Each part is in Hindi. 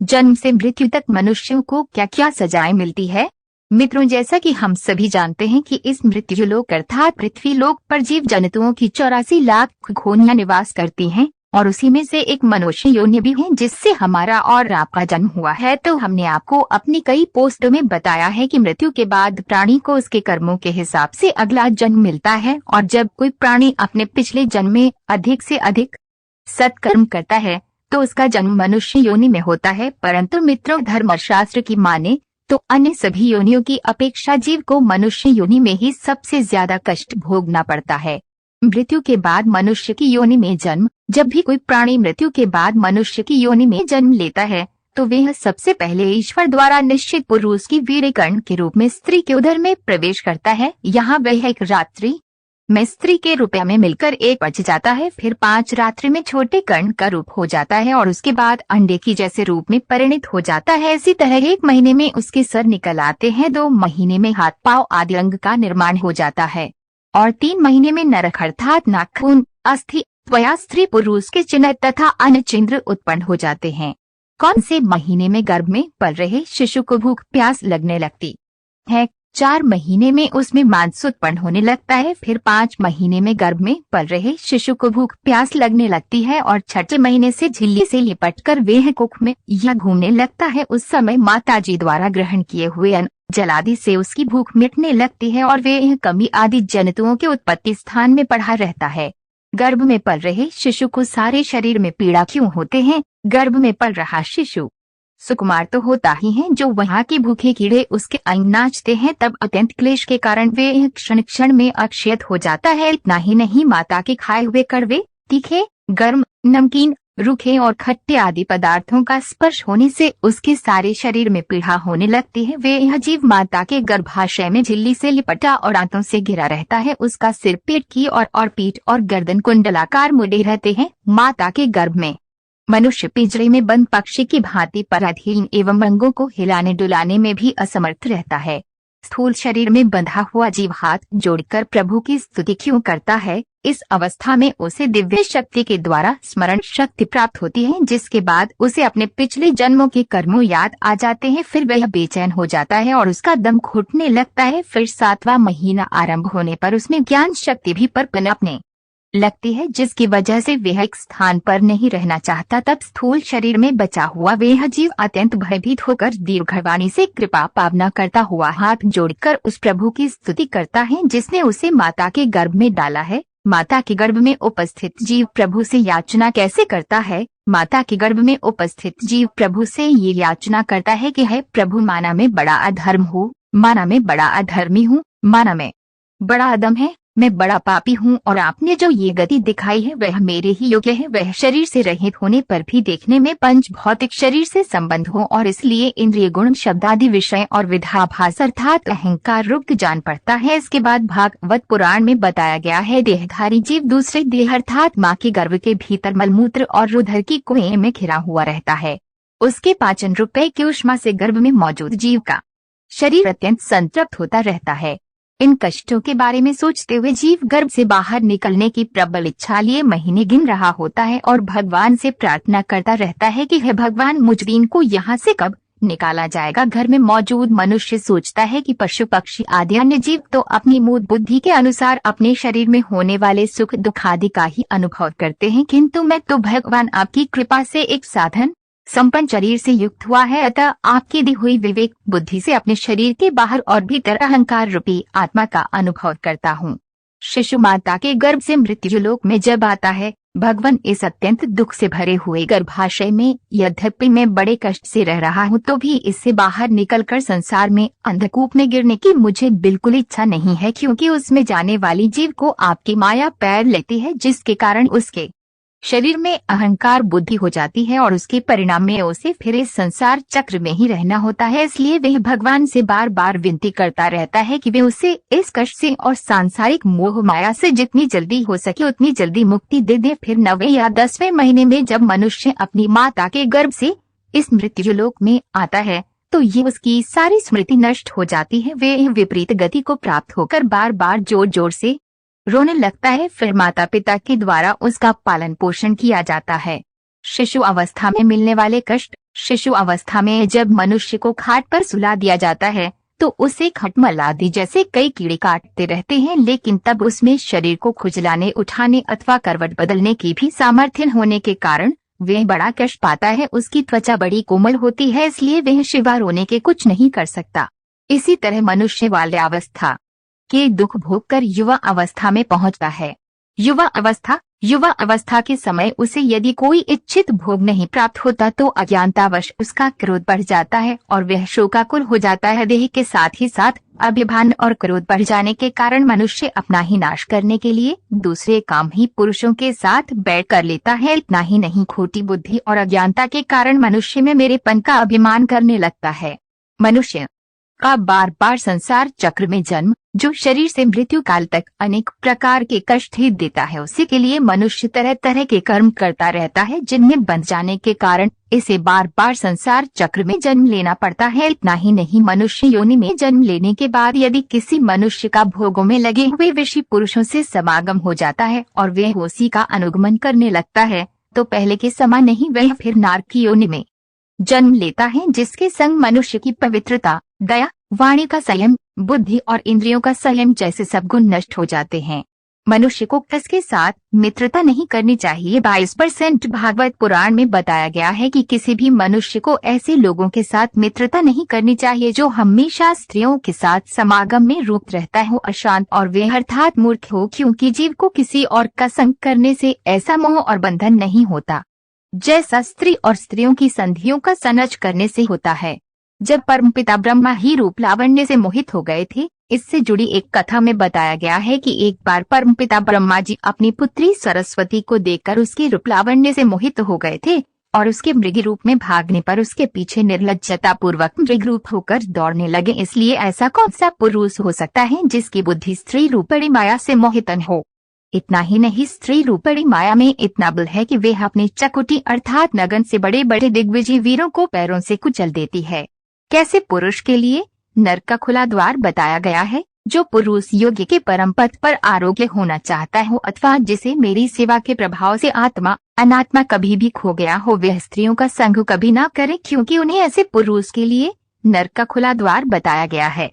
जन्म से मृत्यु तक मनुष्यों को क्या क्या सजाएं मिलती है। मित्रों, जैसा कि हम सभी जानते हैं कि इस मृत्युलोक अर्थात पृथ्वी लोक पर जीव जंतुओं की 84 लाख खोनियां निवास करती हैं और उसी में से एक मनुष्य योनि भी है जिससे हमारा और आपका जन्म हुआ है। तो हमने आपको अपनी कई पोस्टों में बताया है कि मृत्यु के बाद प्राणी को उसके कर्मों के हिसाब से अगला जन्म मिलता है और जब कोई प्राणी अपने पिछले जन्म में अधिक से अधिक सत्कर्म करता है तो उसका जन्म मनुष्य योनि में होता है। परंतु मित्रों, धर्मशास्त्र की माने तो अन्य सभी योनियों की अपेक्षा जीव को मनुष्य योनि में ही सबसे ज्यादा कष्ट भोगना पड़ता है। मृत्यु के बाद मनुष्य की योनि में जन्म। जब भी कोई प्राणी मृत्यु के बाद मनुष्य की योनि में जन्म लेता है तो वह सबसे पहले ईश्वर द्वारा निश्चित पुरुष की वीर्यकर्ण के रूप में स्त्री के उदर में प्रवेश करता है। यहाँ वह एक रात्रि में स्त्री के रूप में मिलकर एक बच जाता है, फिर 5 रात्रि में छोटे कर्ण का रूप हो जाता है और उसके बाद अंडे की जैसे रूप में परिणित हो जाता है। इसी तरह 1 महीने में उसके सर निकल आते हैं, 2 महीने में हाथ पांव आदि अंग का निर्माण हो जाता है और 3 महीने में नरक अर्थात नाखून, अस्थि, त्वचा, स्त्री पुरुष के चिन्ह तथा अन्य चिन्ह उत्पन्न हो जाते हैं। कौन से महीने में गर्भ में पल रहे शिशु को भूख प्यास लगने लगती है। 4 महीने में उसमें मांस उत्पन्न होने लगता है, फिर 5 महीने में गर्भ में पल रहे शिशु को भूख प्यास लगने लगती है और 6ठे महीने से झिल्ली से लिपटकर वह कुख में या घूमने लगता है। उस समय माताजी द्वारा ग्रहण किए हुए अन्न जल आदि से उसकी भूख मिटने लगती है और वह कमी आदि जंतुओं के उत्पत्ति स्थान में पड़ा रहता है। गर्भ में पल रहे शिशु को सारे शरीर में पीड़ा क्यों होते हैं। गर्भ में पल रहा शिशु सुकुमार तो होता ही है, जो वहाँ के भूखे कीड़े उसके अंग नाचते हैं तब अत्यंत क्लेश के कारण वे क्षण क्षण में अक्षत हो जाता है। इतना ही नहीं, माता के खाए हुए कड़वे, तीखे, गर्म, नमकीन, रूखे और खट्टे आदि पदार्थों का स्पर्श होने से उसके सारे शरीर में पीड़ा होने लगती है। वे यह जीव माता के गर्भाशय में झिल्ली से लिपटा और दांतों से घिरा रहता है। उसका सिर पेट की और पीठ और गर्दन कुंडलाकार मुड़े रहते हैं। माता के गर्भ में मनुष्य पिंजरे में बंद पक्षी की भांति पराधीन एवं अंगों को हिलाने डुलाने में भी असमर्थ रहता है। स्थूल शरीर में बंधा हुआ जीव हाथ जोड़कर प्रभु की स्तुति क्यों करता है। इस अवस्था में उसे दिव्य शक्ति के द्वारा स्मरण शक्ति प्राप्त होती है, जिसके बाद उसे अपने पिछले जन्मों के कर्मों याद आ जाते हैं। फिर वह बेचैन हो जाता है और उसका दम घुटने लगता है। फिर 7वां महीना आरंभ होने पर उसमें ज्ञान शक्ति भी पनपने लगती है, जिसकी वजह से वह एक स्थान पर नहीं रहना चाहता। तब स्थूल शरीर में बचा हुआ वह जीव अत्यंत भयभीत होकर दीर्घवाणी से कृपा पावना करता हुआ हाथ जोड़कर उस प्रभु की स्तुति करता है जिसने उसे माता के गर्भ में डाला है। माता के गर्भ में उपस्थित जीव प्रभु से याचना कैसे करता है। माता के गर्भ में उपस्थित जीव प्रभु से ये याचना करता है कि हे प्रभु, माना मैं बड़ा अधर्म हूँ, माना मैं बड़ा अधर्मी हूँ, माना मैं बड़ा अदम है, मैं बड़ा पापी हूँ और आपने जो ये गति दिखाई है वह मेरे ही योग्य है। वह शरीर से रहित होने पर भी देखने में पंच भौतिक शरीर से संबंध हो और इसलिए इंद्रिय गुण शब्द आदि विषय और विधाभास अर्थात अहंकार रुक जान पड़ता है। इसके बाद भागवत पुराण में बताया गया है, देहधारी जीव दूसरे देह अर्थात माँ के गर्भ के भीतर मलमूत्र और रुधिर की कुएं में घिरा हुआ रहता है। उसके पाचन रुपये की ऊष्मा से गर्भ में मौजूद जीव का शरीर अत्यंत संतृप्त होता रहता है। इन कष्टों के बारे में सोचते हुए जीव गर्भ से बाहर निकलने की प्रबल इच्छा लिए महीने गिन रहा होता है और भगवान से प्रार्थना करता रहता है कि हे भगवान, मुझ दीन को यहाँ से कब निकाला जाएगा। घर में मौजूद मनुष्य सोचता है कि पशु पक्षी आदि अन्य जीव तो अपनी मूल बुद्धि के अनुसार अपने शरीर में होने वाले सुख दुख आदि का ही अनुभव करते हैं, किंतु मैं तो भगवान आपकी कृपा से एक साधन संपन्न शरीर से युक्त हुआ है, अतः आपकी दी हुई विवेक बुद्धि से अपने शरीर के बाहर और भीतर अहंकार रूपी आत्मा का अनुभव करता हूँ। शिशु माता के गर्भ से मृत्युलोक में जब आता है, भगवान इस अत्यंत दुख से भरे हुए गर्भाशय में यद्यपि मैं बड़े कष्ट से रह रहा हूँ तो भी इससे बाहर निकलकर संसार में अंधकूप में गिरने की मुझे बिल्कुल इच्छा नहीं है, क्योंकि उसमें जाने वाली जीव को आपकी माया पैर लेती है, जिसके कारण उसके शरीर में अहंकार बुद्धि हो जाती है और उसके परिणाम में उसे फिर इस संसार चक्र में ही रहना होता है। इसलिए वह भगवान से बार बार विनती करता रहता है कि वे उसे इस कष्ट से और सांसारिक मोह माया से जितनी जल्दी हो सके उतनी जल्दी मुक्ति दे दे। फिर 9वें या 10वें महीने में जब मनुष्य अपनी माता के गर्भ से इस मृत्युलोक में आता है तो ये उसकी सारी स्मृति नष्ट हो जाती है। वे विपरीत गति को प्राप्त होकर बार बार जोर जोर से रोने लगता है। फिर माता पिता के द्वारा उसका पालन पोषण किया जाता है। शिशु अवस्था में मिलने वाले कष्ट शिशु अवस्था में जब मनुष्य को खाट पर सुला दिया जाता है तो उसे खटमल आदि जैसे कई कीड़े काटते रहते हैं, लेकिन तब उसमें शरीर को खुजलाने, उठाने अथवा करवट बदलने की भी सामर्थ्य होने के कारण वह बड़ा कष्ट पाता है। उसकी त्वचा बड़ी कोमल होती है, इसलिए वह शिवा रोने के कुछ नहीं कर सकता। इसी तरह मनुष्य बाल्यावस्था के दुख भोग कर युवा अवस्था में पहुंचता है। युवा अवस्था के समय उसे यदि कोई इच्छित भोग नहीं प्राप्त होता तो अज्ञानतावश उसका क्रोध बढ़ जाता है और वह शोकाकुल हो जाता है। देह के साथ ही साथ अभिमान और क्रोध बढ़ जाने के कारण मनुष्य अपना ही नाश करने के लिए दूसरे काम ही पुरुषों के साथ बैठ कर लेता है। इतना ही नहीं, खोटी बुद्धि और अज्ञानता के कारण मनुष्य में मेरेपन का अभिमान करने लगता है। मनुष्य का बार बार संसार चक्र में जन्म, जो शरीर से मृत्यु काल तक अनेक प्रकार के कष्ट ही देता है, उसी के लिए मनुष्य तरह तरह के कर्म करता रहता है, जिनमें बंध जाने के कारण इसे बार बार संसार चक्र में जन्म लेना पड़ता है। इतना ही नहीं, मनुष्य योनि में जन्म लेने के बाद यदि किसी मनुष्य का भोगों में लगे हुए विषी पुरुषों से समागम हो जाता है और वह उसी का अनुगमन करने लगता है, तो पहले के समान नहीं, वह फिर नारक की योनि में जन्म लेता है, जिसके संग मनुष्य की पवित्रता, दया, वाणी का संयम, बुद्धि और इंद्रियों का संयम जैसे सब गुण नष्ट हो जाते हैं। मनुष्य को किसके साथ मित्रता नहीं करनी चाहिए। 22% भागवत पुराण में बताया गया है कि किसी भी मनुष्य को ऐसे लोगों के साथ मित्रता नहीं करनी चाहिए जो हमेशा स्त्रियों के साथ समागम में रूप रहता हो, अशांत और वे अर्थात मूर्ख हो, क्योंकि जीव को किसी और का संग करने से ऐसा मोह और बंधन नहीं होता जैसा स्त्री और स्त्रियों की संधियों का संरच करने से होता है। जब परमपिता ब्रह्मा ही रूप लावण्य से मोहित हो गए थे, इससे जुड़ी एक कथा में बताया गया है कि एक बार परमपिता ब्रह्मा जी अपनी पुत्री सरस्वती को देखकर उसके रूप लावण्य से मोहित हो गए थे और उसके मृग रूप में भागने पर उसके पीछे निर्लज्जता पूर्वक मृग रूप होकर दौड़ने लगे। इसलिए ऐसा कौन सा पुरुष हो सकता है जिसकी बुद्धि स्त्री रूपणी माया से मोहित हो। इतना ही नहीं, स्त्री रूपणी माया में इतना बल है कि वे अपने चकुटी अर्थात नगन से बड़े बड़े दिग्विजयी वीरों को पैरों से कुचल देती है। कैसे पुरुष के लिए नरक का खुला द्वार बताया गया है। जो पुरुष योग्य के परम पथ पर आरोग्य होना चाहता हो अथवा जिसे मेरी सेवा के प्रभाव से आत्मा अनात्मा कभी भी खो गया हो, वह स्त्रियों का संग कभी ना करे, क्योंकि उन्हें ऐसे पुरुष के लिए नरक का खुला द्वार बताया गया है।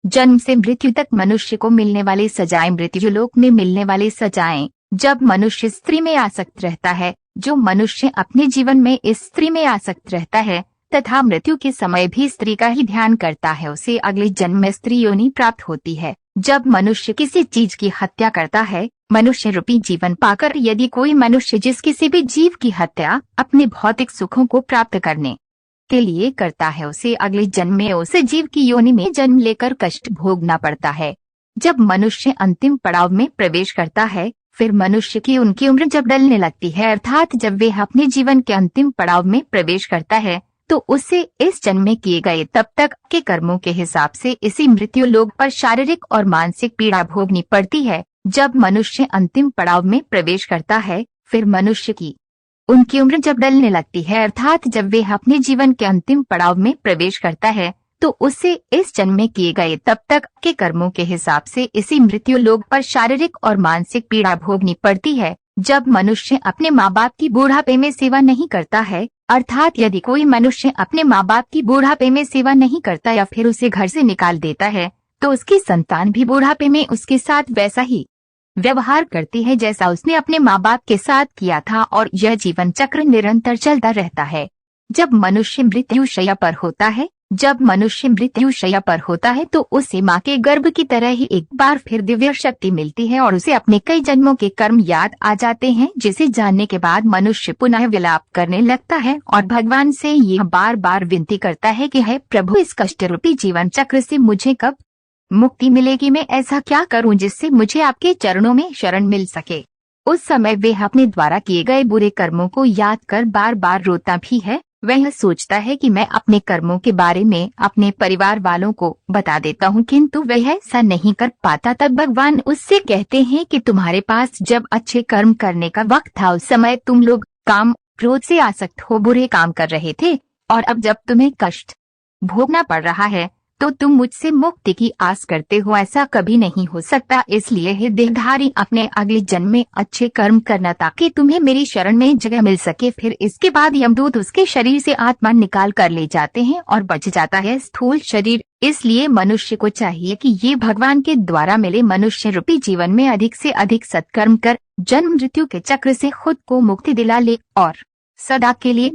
जन्म से मृत्यु तक मनुष्य को मिलने वाली सजाएं, मृत्युलोक में मिलने वाली सजाएं। जब मनुष्य स्त्री में आसक्त रहता है, जो मनुष्य अपने जीवन में इस स्त्री में आसक्त रहता है तथा मृत्यु के समय भी स्त्री का ही ध्यान करता है, उसे अगले जन्म में स्त्री योनि प्राप्त होती है। जब मनुष्य किसी चीज की हत्या करता है, मनुष्य रूपी जीवन पाकर, यदि कोई मनुष्य जिस किसी भी जीव की हत्या अपने भौतिक सुखों को प्राप्त करने के लिए करता है, उसे अगले जन्म में उसे जीव की योनि में जन्म लेकर कष्ट भोगना पड़ता है। जब मनुष्य अंतिम पड़ाव में प्रवेश करता है, फिर मनुष्य की उनकी उम्र जब ढलने लगती है, अर्थात जब वे अपने जीवन के अंतिम पड़ाव में प्रवेश करता है, तो उससे इस जन्म में किए गए तब तक के कर्मों के हिसाब से इसी मृत्यु लोक पर शारीरिक और मानसिक पीड़ा भोगनी पड़ती है। जब मनुष्य अंतिम पड़ाव में प्रवेश करता है, फिर मनुष्य की उनकी उम्र जब ढलने लगती है, अर्थात जब वे अपने जीवन के अंतिम पड़ाव में प्रवेश करता है, तो उससे इस जन्म में किए गए तब तक के कर्मों के हिसाब से इसी मृत्यु लोक पर शारीरिक और मानसिक पीड़ा भोगनी पड़ती है। जब मनुष्य अपने माँ बाप की बुढ़ापे में सेवा नहीं करता है, अर्थात यदि कोई मनुष्य अपने माँ बाप की बुढ़ापे में सेवा नहीं करता या फिर उसे घर से निकाल देता है, तो उसकी संतान भी बुढ़ापे में उसके साथ वैसा ही व्यवहार करती है जैसा उसने अपने माँ बाप के साथ किया था, और यह जीवन चक्र निरंतर चलता रहता है। जब मनुष्य मृत्युशय्या पर होता है तो उसे माँ के गर्भ की तरह ही एक बार फिर दिव्य शक्ति मिलती है और उसे अपने कई जन्मों के कर्म याद आ जाते हैं, जिसे जानने के बाद मनुष्य पुनः विलाप करने लगता है और भगवान से यह बार बार विनती करता है कि हे प्रभु, इस कष्ट रूपी जीवन चक्र से मुझे कब मुक्ति मिलेगी। मैं ऐसा क्या करूं जिससे मुझे आपके चरणों में शरण मिल सके। उस समय वह अपने द्वारा किए गए बुरे कर्मों को याद कर बार बार रोता भी है। वह सोचता है कि मैं अपने कर्मों के बारे में अपने परिवार वालों को बता देता हूँ, किंतु वह ऐसा नहीं कर पाता। तब भगवान उससे कहते हैं कि तुम्हारे पास जब अच्छे कर्म करने का वक्त था, उस समय तुम लोग काम क्रोध से आसक्त हो बुरे काम कर रहे थे, और अब जब तुम्हें कष्ट भोगना पड़ रहा है तो तुम मुझसे मुक्ति की आस करते हो। ऐसा कभी नहीं हो सकता। इसलिए हे देहधारी, अपने अगले जन्म में अच्छे कर्म करना ताकि तुम्हें मेरी शरण में जगह मिल सके। फिर इसके बाद यमदूत उसके शरीर से आत्मा निकाल कर ले जाते हैं और बच जाता है स्थूल शरीर। इसलिए मनुष्य को चाहिए कि ये भगवान के द्वारा मिले मनुष्य रूपी जीवन में अधिक से अधिक सत्कर्म कर जन्म मृत्यु के चक्र से खुद को मुक्ति दिला ले और सदा के लिए